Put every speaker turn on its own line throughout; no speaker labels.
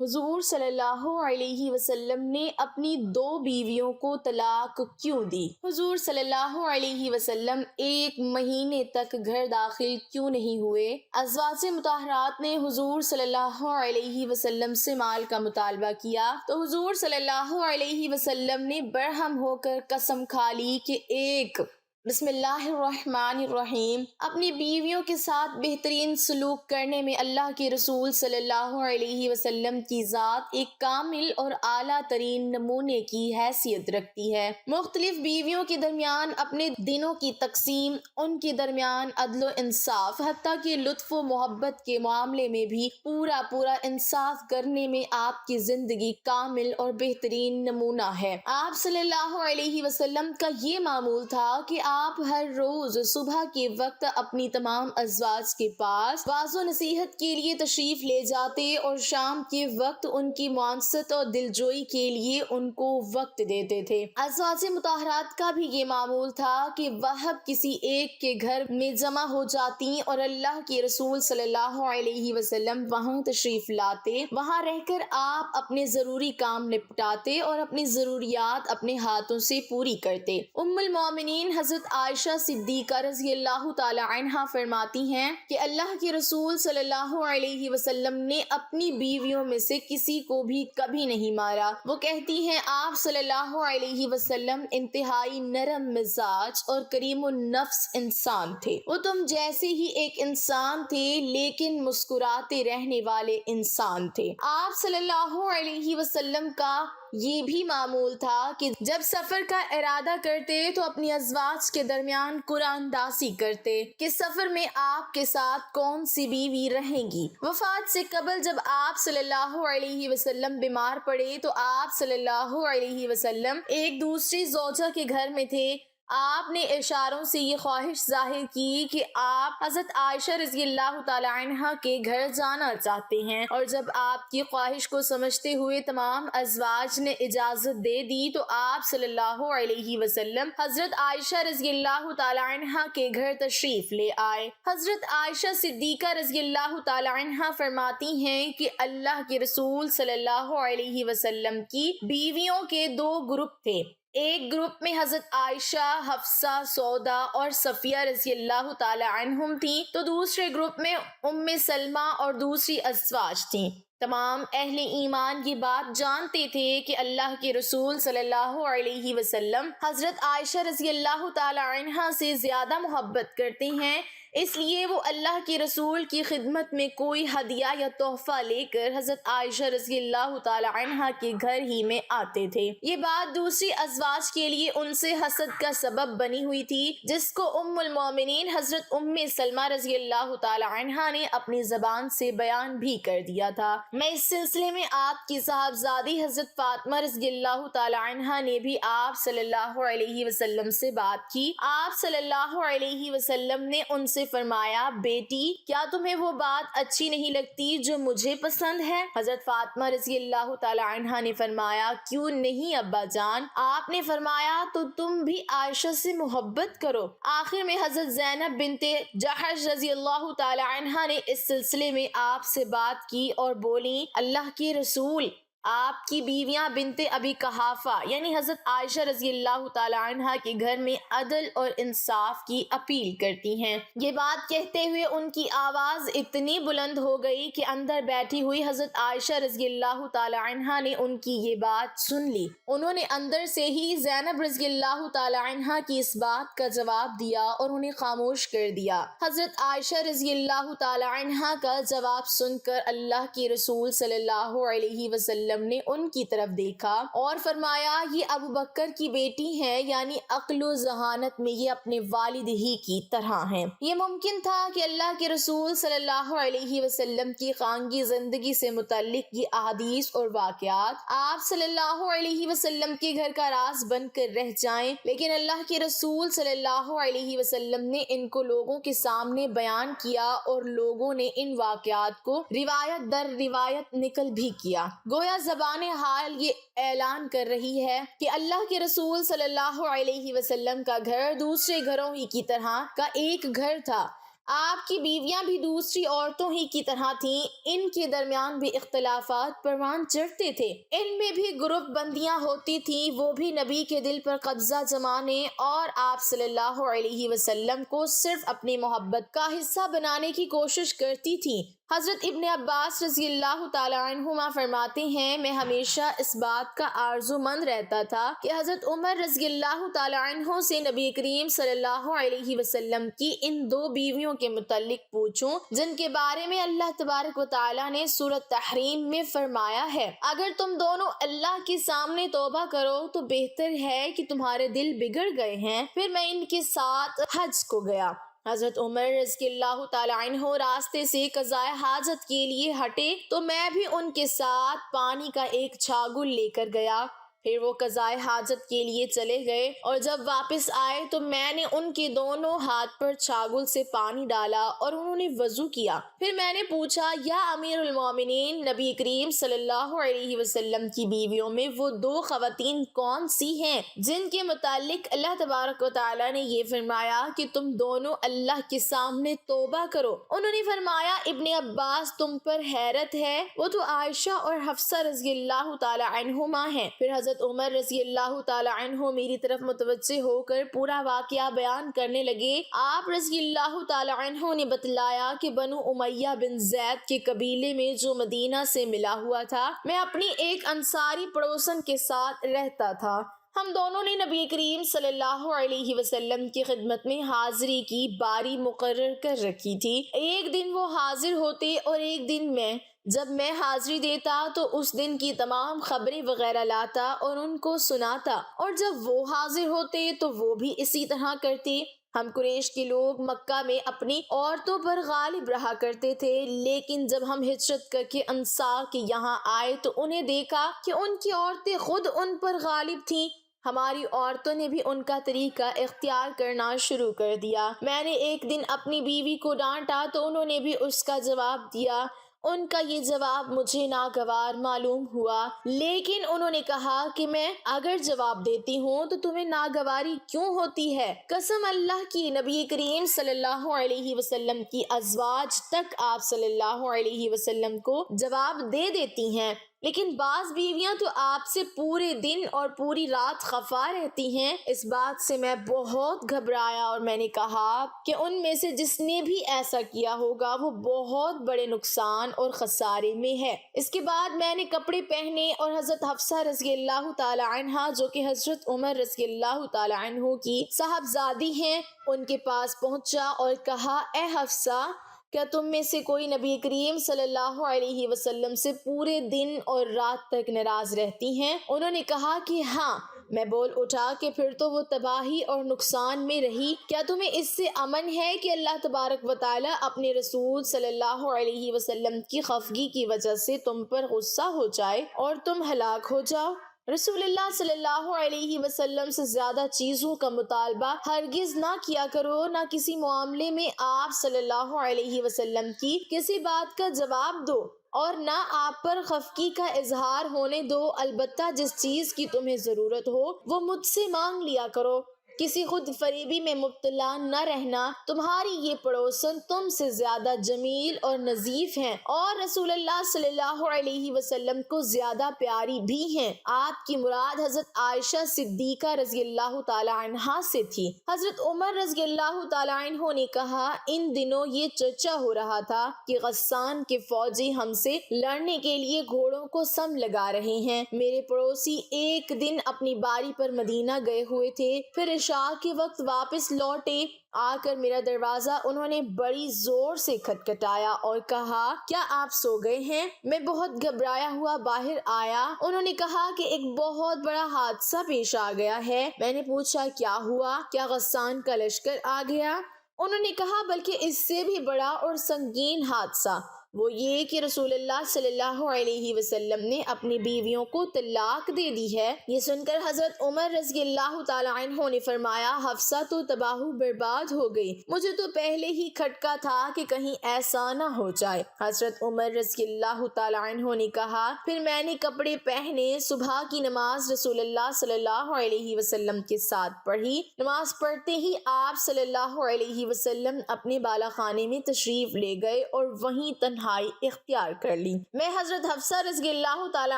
حضور صلی اللہ علیہ وسلم نے اپنی 2 بیویوں کو طلاق کیوں دی؟ حضور صلی اللہ علیہ وسلم 1 مہینے تک گھر داخل کیوں نہیں ہوئے؟ ازواج مطہرات نے حضور صلی اللہ علیہ وسلم سے مال کا مطالبہ کیا تو حضور صلی اللہ علیہ وسلم نے برہم ہو کر قسم کھا لی کہ بسم اللہ الرحمن الرحیم اپنی بیویوں کے ساتھ بہترین سلوک کرنے میں اللہ کے رسول صلی اللہ علیہ وسلم کی ذات ایک کامل اور اعلیٰ ترین نمونے کی حیثیت رکھتی ہے۔ مختلف بیویوں کے درمیان اپنے دنوں کی تقسیم، ان کے درمیان عدل و انصاف، حتیٰ کہ لطف و محبت کے معاملے میں بھی پورا انصاف کرنے میں آپ کی زندگی کامل اور بہترین نمونہ ہے۔ آپ صلی اللہ علیہ وسلم کا یہ معمول تھا کہ آپ ہر روز صبح کے وقت اپنی تمام ازواج کے پاس واعظ و نصیحت کے لیے تشریف لے جاتے اور شام کے وقت ان کی معنست اور دلجوئی کے لیے ان کو وقت دیتے تھے۔ ازواج مطہرات کا بھی یہ معمول تھا کہ وہ کسی ایک کے گھر میں جمع ہو جاتی اور اللہ کے رسول صلی اللہ علیہ وسلم وہاں تشریف لاتے، وہاں رہ کر آپ اپنے ضروری کام نپٹاتے اور اپنی ضروریات اپنے ہاتھوں سے پوری کرتے۔ ام المومنین حضرت عائشہ صدیقہ رضی اللہ تعالی عنہا فرماتی ہیں کہ اللہ کے رسول صلی اللہ علیہ وسلم نے اپنی بیویوں میں سے کسی کو بھی کبھی نہیں مارا۔ وہ کہتی ہیں آپ صلی اللہ علیہ وسلم انتہائی نرم مزاج اور کریم النفس انسان تھے۔ وہ تم جیسے ہی ایک انسان تھے لیکن مسکراتے رہنے والے انسان تھے۔ آپ صلی اللہ علیہ وسلم کا یہ بھی معمول تھا کہ جب سفر کا ارادہ کرتے تو اپنی ازواج کے درمیان قرآن داسی کرتے کہ سفر میں آپ کے ساتھ کون سی بیوی رہیں گی۔ وفات سے قبل جب آپ صلی اللہ علیہ وسلم بیمار پڑے تو آپ صلی اللہ علیہ وسلم ایک دوسری زوجہ کے گھر میں تھے۔ آپ نے اشاروں سے یہ خواہش ظاہر کی کہ آپ حضرت عائشہ رضی اللہ تعالی عنہا کے گھر جانا چاہتے ہیں، اور جب آپ کی خواہش کو سمجھتے ہوئے تمام ازواج نے اجازت دے دی تو آپ صلی اللہ علیہ وسلم حضرت عائشہ رضی اللہ تعالی عنہا کے گھر تشریف لے آئے۔ حضرت عائشہ صدیقہ رضی اللہ تعالی عنہا فرماتی ہیں کہ اللہ کے رسول صلی اللہ علیہ وسلم کی بیویوں کے 2 گروپ تھے۔ ایک گروپ میں حضرت عائشہ، حفصہ، سودا اور صفیہ رضی اللہ تعالی عنہم تھیں تو دوسرے گروپ میں ام سلمہ اور دوسری ازواج تھیں۔ تمام اہل ایمان یہ بات جانتے تھے کہ اللہ کے رسول صلی اللہ علیہ وسلم حضرت عائشہ رضی اللہ تعالی عنہا سے زیادہ محبت کرتے ہیں، اس لیے وہ اللہ کے رسول کی خدمت میں کوئی ہدیہ یا تحفہ لے کر حضرت عائشہ رضی اللہ تعالی عنہا کے گھر ہی میں آتے تھے۔ یہ بات دوسری ازواج کے لیے ان سے حسد کا سبب بنی ہوئی تھی، جس کو ام المومنین حضرت ام سلمہ رضی اللہ تعالی عنہا نے اپنی زبان سے بیان بھی کر دیا تھا۔ میں اس سلسلے میں آپ کی صاحبزادی حضرت فاطمہ رضی اللہ تعالی عنہا نے بھی آپ صلی اللہ علیہ وسلم سے بات کی۔ آپ صلی اللہ علیہ وسلم نے ان سے فرمایا، بیٹی کیا تمہیں وہ بات اچھی نہیں لگتی جو مجھے پسند ہے؟ حضرت فاطمہ رضی اللہ تعالی عنہا نے فرمایا، کیوں نہیں ابا جان؟ آپ نے فرمایا، تو تم بھی عائشہ سے محبت کرو۔ آخر میں حضرت زینب بنت جحش رضی اللہ تعالی عنہا نے اس سلسلے میں آپ سے بات کی اور بولی، اللہ کے رسول، آپ کی بیویاں بنت ابی قحافہ یعنی حضرت عائشہ رضی اللہ تعالی عنہا کے گھر میں عدل اور انصاف کی اپیل کرتی ہیں۔ یہ بات کہتے ہوئے ان کی آواز اتنی بلند ہو گئی کہ اندر بیٹھی ہوئی حضرت عائشہ رضی اللہ تعالی عنہا نے ان کی یہ بات سن لی۔ انہوں نے اندر سے ہی زینب رضی اللہ تعالی عنہا کی اس بات کا جواب دیا اور انہیں خاموش کر دیا۔ حضرت عائشہ رضی اللہ تعالی عنہا کا جواب سن کر اللہ کے رسول صلی اللہ علیہ وسلم نے ان کی طرف دیکھا اور فرمایا، یہ ابو بکر کی بیٹی ہیں، یعنی عقل و ذہانت میں یہ اپنے والد ہی کی طرح ہیں۔ یہ ممکن تھا کہ اللہ کے رسول صلی اللہ علیہ وسلم کی خانگی زندگی سے متعلق یہ احادیث اور واقعات آپ صلی اللہ علیہ وسلم کے گھر کا راز بن کر رہ جائیں، لیکن اللہ کے رسول صلی اللہ علیہ وسلم نے ان کو لوگوں کے سامنے بیان کیا اور لوگوں نے ان واقعات کو روایت در روایت نقل بھی کیا۔ گویا زبان حال یہ اعلان کر رہی ہے کہ اللہ کے رسول صلی اللہ علیہ وسلم کا گھر دوسرے گھروں ہی کی طرح کا ایک گھر تھا، آپ کی بیویاں بھی دوسری عورتوں ہی کی طرح تھیں، ان کے درمیان بھی اختلافات پروان چڑھتے تھے، ان میں بھی گروپ بندیاں ہوتی تھیں، وہ بھی نبی کے دل پر قبضہ جمانے اور آپ صلی اللہ علیہ وسلم کو صرف اپنی محبت کا حصہ بنانے کی کوشش کرتی تھیں۔ حضرت ابن عباس رضی اللہ تعالیٰ عنہما فرماتے ہیں، میں ہمیشہ اس بات کا آرزو مند رہتا تھا کہ حضرت عمر رضی اللہ تعالیٰ عنہ سے نبی کریم صلی اللہ علیہ وسلم کی ان دو بیویوں کے متعلق پوچھوں جن کے بارے میں اللہ تبارک و تعالیٰ نے سورۃ تحریم میں فرمایا ہے، اگر تم دونوں اللہ کے سامنے توبہ کرو تو بہتر ہے کہ تمہارے دل بگڑ گئے ہیں۔ پھر میں ان کے ساتھ حج کو گیا۔ حضرت عمر رضی اللہ تعالیٰ عنہ راستے سے قضائے حاجت کے لیے ہٹے تو میں بھی ان کے ساتھ پانی کا ایک چھاگل لے کر گیا۔ پھر وہ قضائے حاجت کے لیے چلے گئے اور جب واپس آئے تو میں نے ان کے دونوں ہاتھ پر چھاگل سے پانی ڈالا اور انہوں نے وضو کیا۔ پھر میں نے پوچھا، یا امیر المومنین، نبی کریم صلی اللہ علیہ وسلم کی بیویوں میں وہ دو خواتین کون سی ہیں جن کے متعلق اللہ تبارک و تعالیٰ نے یہ فرمایا کہ تم دونوں اللہ کے سامنے توبہ کرو؟ انہوں نے فرمایا، ابن عباس، تم پر حیرت ہے، وہ تو عائشہ اور حفصہ رضی اللہ تعالیٰ عنہما ہیں۔ پھر حضرت عمر رضی اللہ تعالیٰ عنہ میری طرف متوجہ ہو کر پورا واقعہ بیان کرنے لگے۔ آپ رضی اللہ تعالیٰ عنہ نے بتلایا کہ بنو امیہ بن زید کے قبیلے میں جو مدینہ سے ملا ہوا تھا، میں اپنی ایک انصاری پڑوسن کے ساتھ رہتا تھا۔ ہم دونوں نے نبی کریم صلی اللہ علیہ وسلم کی خدمت میں حاضری کی باری مقرر کر رکھی تھی۔ ایک دن وہ حاضر ہوتے اور ایک دن میں۔ جب میں حاضری دیتا تو اس دن کی تمام خبریں وغیرہ لاتا اور ان کو سناتا، اور جب وہ حاضر ہوتے تو وہ بھی اسی طرح کرتے۔ ہم قریش کے لوگ مکہ میں اپنی عورتوں پر غالب رہا کرتے تھے، لیکن جب ہم ہجرت کر کے انصار کے یہاں آئے تو انہیں دیکھا کہ ان کی عورتیں خود ان پر غالب تھیں۔ ہماری عورتوں نے بھی ان کا طریقہ اختیار کرنا شروع کر دیا۔ میں نے ایک دن اپنی بیوی کو ڈانٹا تو انہوں نے بھی اس کا جواب دیا۔ ان کا یہ جواب مجھے ناگوار معلوم ہوا، لیکن انہوں نے کہا کہ میں اگر جواب دیتی ہوں تو تمہیں ناگواری کیوں ہوتی ہے؟ قسم اللہ کی، نبی کریم صلی اللہ علیہ وسلم کی ازواج تک آپ صلی اللہ علیہ وسلم کو جواب دے دیتی ہیں، لیکن بعض بیویاں تو آپ سے پورے دن اور پوری رات خفا رہتی ہیں۔ اس بات سے میں بہت گھبرایا اور میں نے کہا کہ ان میں سے جس نے بھی ایسا کیا ہوگا وہ بہت بڑے نقصان اور خسارے میں ہے۔ اس کے بعد میں نے کپڑے پہنے اور حضرت حفصہ رضی اللہ تعالی عنہا، جو کہ حضرت عمر رضی اللہ تعالی عنہ کی صاحبزادی ہیں، ان کے پاس پہنچا اور کہا، اے حفصہ، کیا تم میں سے کوئی نبی کریم صلی اللہ علیہ وسلم سے پورے دن اور رات تک ناراض رہتی ہیں؟ انہوں نے کہا کہ ہاں۔ میں بول اٹھا کہ پھر تو وہ تباہی اور نقصان میں رہی۔ کیا تمہیں اس سے امن ہے کہ اللہ تبارک و تعالیٰ اپنے رسول صلی اللہ علیہ وسلم کی خفگی کی وجہ سے تم پر غصہ ہو جائے اور تم ہلاک ہو جاؤ؟ رسول اللہ صلی اللہ علیہ وسلم سے زیادہ چیزوں کا مطالبہ ہرگز نہ کیا کرو، نہ کسی معاملے میں آپ صلی اللہ علیہ وسلم کی کسی بات کا جواب دو اور نہ آپ پر خفگی کا اظہار ہونے دو، البتہ جس چیز کی تمہیں ضرورت ہو وہ مجھ سے مانگ لیا کرو۔ کسی خود فریبی میں مبتلا نہ رہنا، تمہاری یہ پڑوسن تم سے زیادہ جمیل اور نظیف ہیں اور رسول اللہ صلی اللہ علیہ وسلم کو زیادہ پیاری بھی ہیں۔ آپ کی مراد حضرت عائشہ صدیقہ رضی اللہ تعالی عنہا سے تھی۔ حضرت عمر رضی اللہ تعالی عنہ نے کہا، ان دنوں یہ چرچا ہو رہا تھا کہ غسان کے فوجی ہم سے لڑنے کے لیے گھوڑوں کو سم لگا رہے ہیں۔ میرے پڑوسی ایک دن اپنی باری پر مدینہ گئے ہوئے تھے، پھر عشاء کے وقت واپس لوٹے۔ آ کر میرا دروازہ انہوں نے بڑی زور سے کھٹکھٹایا اور کہا، کیا آپ سو گئے ہیں؟ میں بہت گھبرایا ہوا باہر آیا۔ انہوں نے کہا کہ ایک بہت بڑا حادثہ پیش آ گیا ہے۔ میں نے پوچھا، کیا ہوا؟ کیا غسان کا لشکر آ گیا؟ انہوں نے کہا، بلکہ اس سے بھی بڑا اور سنگین حادثہ۔ وہ یہ کہ رسول اللہ صلی اللہ علیہ وسلم نے اپنی بیویوں کو طلاق دے دی ہے۔ یہ سن کر حضرت عمر رضی اللہ تعالیٰ عنہ نے فرمایا حفصہ تو تباہ و برباد ہو گئی، مجھے تو پہلے ہی کھٹکا تھا کہ کہیں ایسا نہ ہو جائے۔ حضرت عمر رضی اللہ تعالیٰ عنہ نے کہا پھر میں نے کپڑے پہنے، صبح کی نماز رسول اللہ صلی اللہ علیہ وسلم کے ساتھ پڑھی۔ نماز پڑھتے ہی آپ صلی اللہ علیہ وسلم اپنے بالا خانے میں تشریف لے گئے اور وہیں تنہائی اختیار کر لی۔ میں حضرت حفصہ رضی اللہ تعالیٰ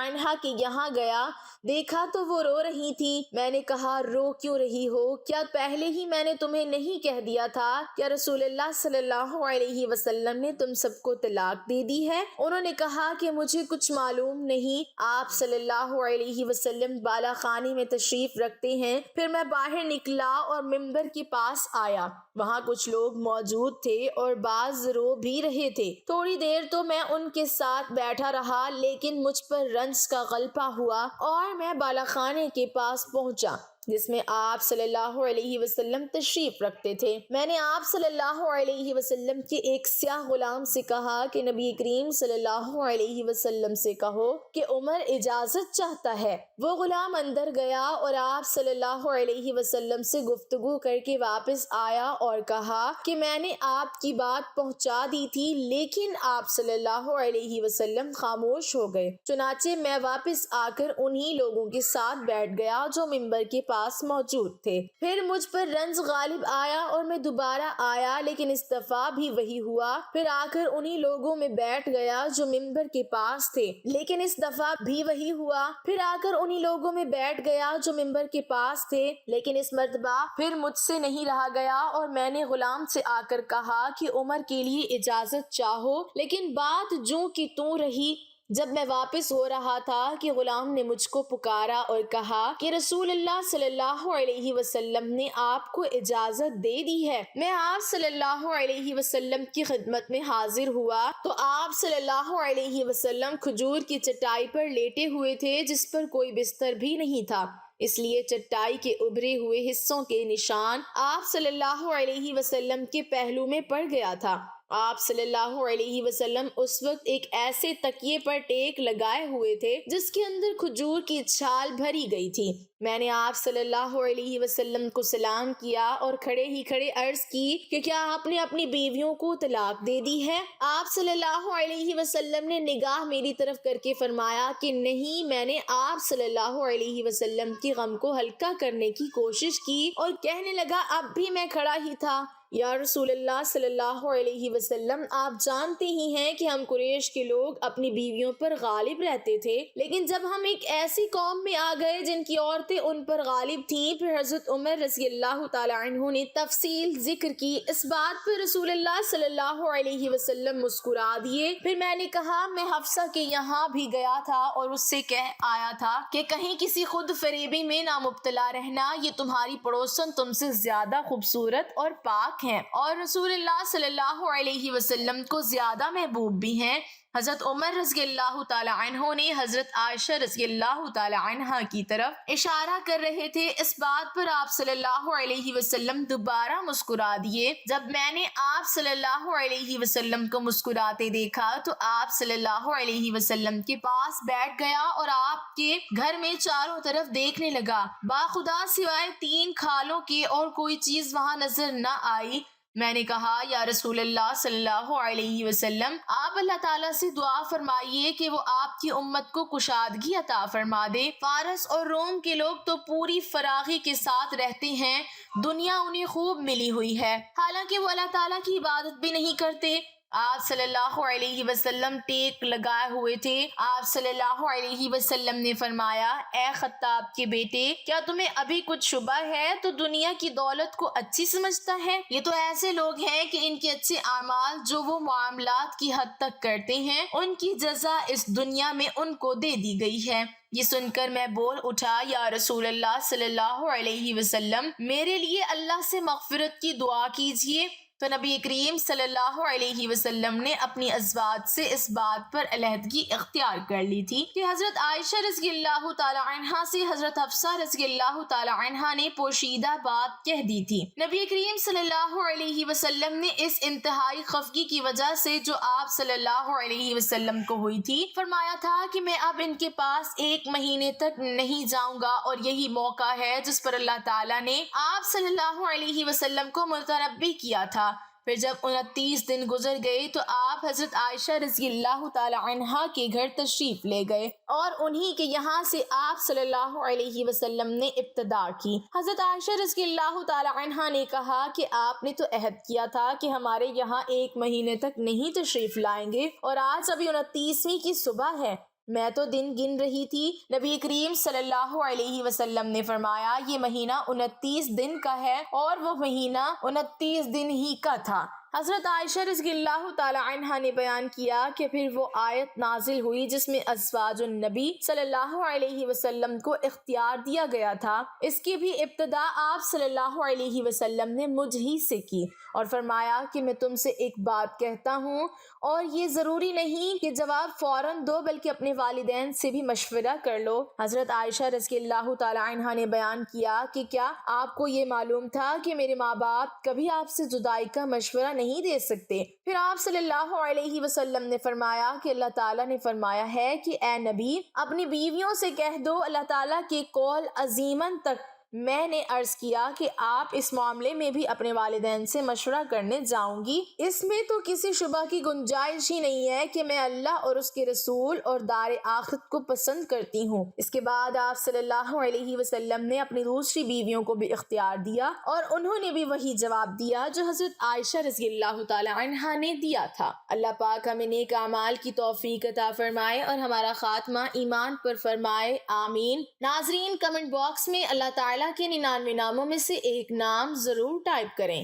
عنہ کے یہاں گیا، دیکھا تو وہ رو رہی تھی۔ میں نے کہا رو کیوں رہی ہو؟ کیا پہلے ہی میں نے تمہیں نہیں کہہ دیا تھا کہ رسول اللہ صلی اللہ علیہ وسلم نے تم سب کو طلاق دے دی ہے؟ انہوں نے کہا کہ مجھے کچھ معلوم نہیں۔ آپ صلی اللہ علیہ وسلم بالا خانے میں تشریف رکھتے ہیں۔ پھر میں باہر نکلا اور منبر کے پاس آیا، وہاں کچھ لوگ موجود تھے اور بعض رو بھی رہے تھے۔ تھوڑی دیر تو میں ان کے ساتھ بیٹھا رہا، لیکن مجھ پر رنج کا غلبہ ہوا اور میں بالا خانے کے پاس پہنچا جس میں آپ صلی اللہ علیہ وسلم تشریف رکھتے تھے۔ میں نے آپ صلی اللہ علیہ وسلم کے ایک سیاہ غلام سے کہا کہ نبی کریم صلی اللہ علیہ وسلم سے کہو کہ عمر اجازت چاہتا ہے۔ وہ غلام اندر گیا اور آپ صلی اللہ علیہ وسلم سے گفتگو کر کے واپس آیا اور کہا کہ میں نے آپ کی بات پہنچا دی تھی، لیکن آپ صلی اللہ علیہ وسلم خاموش ہو گئے۔ چنانچہ میں واپس آ کر انہی لوگوں کے ساتھ بیٹھ گیا جو منبر کے پاس موجود تھے۔ پھر مجھ پر رنج غالب آیا اور میں دوبارہ آیا، لیکن اس دفعہ بھی وہی ہوا۔ پھر آ کر انہی لوگوں میں بیٹھ گیا جو منبر کے پاس تھے، لیکن اس دفعہ بھی وہی ہوا۔ پھر آ کر انہی لوگوں میں بیٹھ گیا جو منبر کے پاس تھے، لیکن اس مرتبہ پھر مجھ سے نہیں رہا گیا اور میں نے غلام سے آ کر کہا کہ عمر کے لیے اجازت چاہو، لیکن بات جوں کی توں رہی۔ جب میں واپس ہو رہا تھا کہ غلام نے مجھ کو پکارا اور کہا کہ رسول اللہ صلی اللہ علیہ وسلم نے آپ کو اجازت دے دی ہے۔ میں آپ صلی اللہ علیہ وسلم کی خدمت میں حاضر ہوا تو آپ صلی اللہ علیہ وسلم کھجور کی چٹائی پر لیٹے ہوئے تھے جس پر کوئی بستر بھی نہیں تھا، اس لیے چٹائی کے ابھرے ہوئے حصوں کے نشان آپ صلی اللہ علیہ وسلم کے پہلو میں پڑ گیا تھا۔ آپ صلی اللہ علیہ وسلم اس وقت ایک ایسے تکیے پر ٹیک لگائے ہوئے تھے جس کے اندر کھجور کی چھال بھری گئی تھی۔ میں نے آپ صلی اللہ علیہ وسلم کو سلام کیا اور کھڑے ہی کھڑے عرض کی کہ کیا آپ نے اپنی بیویوں کو طلاق دے دی ہے؟ آپ صلی اللہ علیہ وسلم نے نگاہ میری طرف کر کے فرمایا کہ نہیں۔ میں نے آپ صلی اللہ علیہ وسلم کے غم کو ہلکا کرنے کی کوشش کی اور کہنے لگا اب بھی میں کھڑا ہی تھا، یا رسول اللہ صلی اللہ علیہ وسلم آپ جانتے ہی ہیں کہ ہم قریش کے لوگ اپنی بیویوں پر غالب رہتے تھے، لیکن جب ہم ایک ایسی قوم میں آ گئے جن کی عورتیں ان پر غالب تھیں، پھر حضرت عمر رضی اللہ تعالیٰ عنہ نے تفصیل ذکر کی۔ اس بات پر رسول اللہ صلی اللہ علیہ وسلم مسکرا دیے۔ پھر میں نے کہا میں حفصہ کے یہاں بھی گیا تھا اور اس سے کہہ آیا تھا کہ کہیں کسی خود فریبی میں نہ مبتلا رہنا، یہ تمہاری پڑوسن تم سے زیادہ خوبصورت اور پاک ہیں اور رسول اللہ صلی اللہ علیہ وسلم کو زیادہ محبوب بھی ہیں۔ حضرت عمر رضی اللہ تعالیٰ عنہ نے حضرت عائشہ رضی اللہ تعالیٰ عنہ کی طرف اشارہ کر رہے تھے۔ اس بات پر آپ صلی اللہ علیہ وسلم دوبارہ مسکرا دیے۔ جب میں نے آپ صلی اللہ علیہ وسلم کو مسکراتے دیکھا تو آپ صلی اللہ علیہ وسلم کے پاس بیٹھ گیا اور آپ کے گھر میں چاروں طرف دیکھنے لگا۔ باخدا سوائے 3 کھالوں کے اور کوئی چیز وہاں نظر نہ آئی۔ میں نے کہا یا رسول اللہ صلی اللہ علیہ وسلم آپ اللہ تعالیٰ سے دعا فرمائیے کہ وہ آپ کی امت کو کشادگی عطا فرما دے۔ فارس اور روم کے لوگ تو پوری فراغی کے ساتھ رہتے ہیں، دنیا انہیں خوب ملی ہوئی ہے، حالانکہ وہ اللہ تعالیٰ کی عبادت بھی نہیں کرتے۔ آپ صلی اللہ علیہ وسلم ٹیک لگائے ہوئے تھے۔ آپ صلی اللہ علیہ وسلم نے فرمایا اے خطاب کے بیٹے، کیا تمہیں ابھی کچھ شبہ ہے تو دنیا کی دولت کو اچھی سمجھتا ہے؟ یہ تو ایسے لوگ ہیں کہ ان کے اچھے اعمال جو وہ معاملات کی حد تک کرتے ہیں ان کی جزا اس دنیا میں ان کو دے دی گئی ہے۔ یہ سن کر میں بول اٹھا یا رسول اللہ صلی اللہ علیہ وسلم میرے لیے اللہ سے مغفرت کی دعا کیجیے۔ تو نبی کریم صلی اللہ علیہ وسلم نے اپنی ازواج سے اس بات پر علیحدگی اختیار کر لی تھی کہ حضرت عائشہ رضی اللہ تعالی عنہا سے حضرت حفصہ رضی اللہ تعالی عنہا نے پوشیدہ بات کہہ دی تھی۔ نبی کریم صلی اللہ علیہ وسلم نے اس انتہائی خفگی کی وجہ سے جو آپ صلی اللہ علیہ وسلم کو ہوئی تھی فرمایا تھا کہ میں اب ان کے پاس 1 مہینے تک نہیں جاؤں گا، اور یہی موقع ہے جس پر اللہ تعالیٰ نے آپ صلی اللہ علیہ وسلم کو متنبی کیا تھا۔ پھر جب 29 دن گزر گئے تو آپ حضرت عائشہ رضی اللہ تعالی عنہا کے گھر تشریف لے گئے، اور انہی کے یہاں سے آپ صلی اللہ علیہ وسلم نے ابتدا کی۔ حضرت عائشہ رضی اللہ تعالی عنہا نے کہا کہ آپ نے تو عہد کیا تھا کہ ہمارے یہاں 1 مہینے تک نہیں تشریف لائیں گے، اور آج ابھی 29ویں کی صبح ہے، میں تو دن گن رہی تھی۔ نبی کریم صلی اللہ علیہ وسلم نے فرمایا یہ مہینہ 29 دن کا ہے، اور وہ مہینہ 29 دن ہی کا تھا۔ حضرت عائشہ رضی اللہ تعالی عنہا نے بیان کیا کہ پھر وہ آیت نازل ہوئی جس میں ازواج النبی صلی اللہ علیہ وسلم کو اختیار دیا گیا تھا، اس کی بھی ابتدا آپ صلی اللہ علیہ وسلم نے مجھ ہی سے کی، اور فرمایا کہ میں تم سے ایک بات کہتا ہوں، اور یہ ضروری نہیں کہ جواب فوراً دو بلکہ اپنے والدین سے بھی مشورہ کر لو۔ حضرت عائشہ رضی اللہ تعالی عنہا نے بیان کیا کہ کیا آپ کو یہ معلوم تھا کہ میرے ماں باپ کبھی آپ سے جدائی کا مشورہ نہیں دے سکتے؟ پھر آپ صلی اللہ علیہ وسلم نے فرمایا کہ اللہ تعالیٰ نے فرمایا ہے کہ اے نبی اپنی بیویوں سے کہہ دو اللہ تعالیٰ کے قول عظیماً تک میں نے عرض کیا کہ آپ اس معاملے میں بھی اپنے والدین سے مشورہ کرنے جاؤں گی، اس میں تو کسی شبہ کی گنجائش ہی نہیں ہے کہ میں اللہ اور اس کے رسول اور دار آخرت کو پسند کرتی ہوں۔ اس کے بعد آپ صلی اللہ علیہ وسلم نے اپنی دوسری بیویوں کو بھی اختیار دیا، اور انہوں نے بھی وہی جواب دیا جو حضرت عائشہ رضی اللہ تعالی عنہا نے دیا تھا۔ اللہ پاک ہمیں نیک اعمال کی توفیق عطا فرمائے اور ہمارا خاتمہ ایمان پر فرمائے، آمین۔ ناظرین، کمنٹ باکس میں اللہ تعالیٰ کے 99 ناموں میں سے ایک نام ضرور ٹائپ کریں۔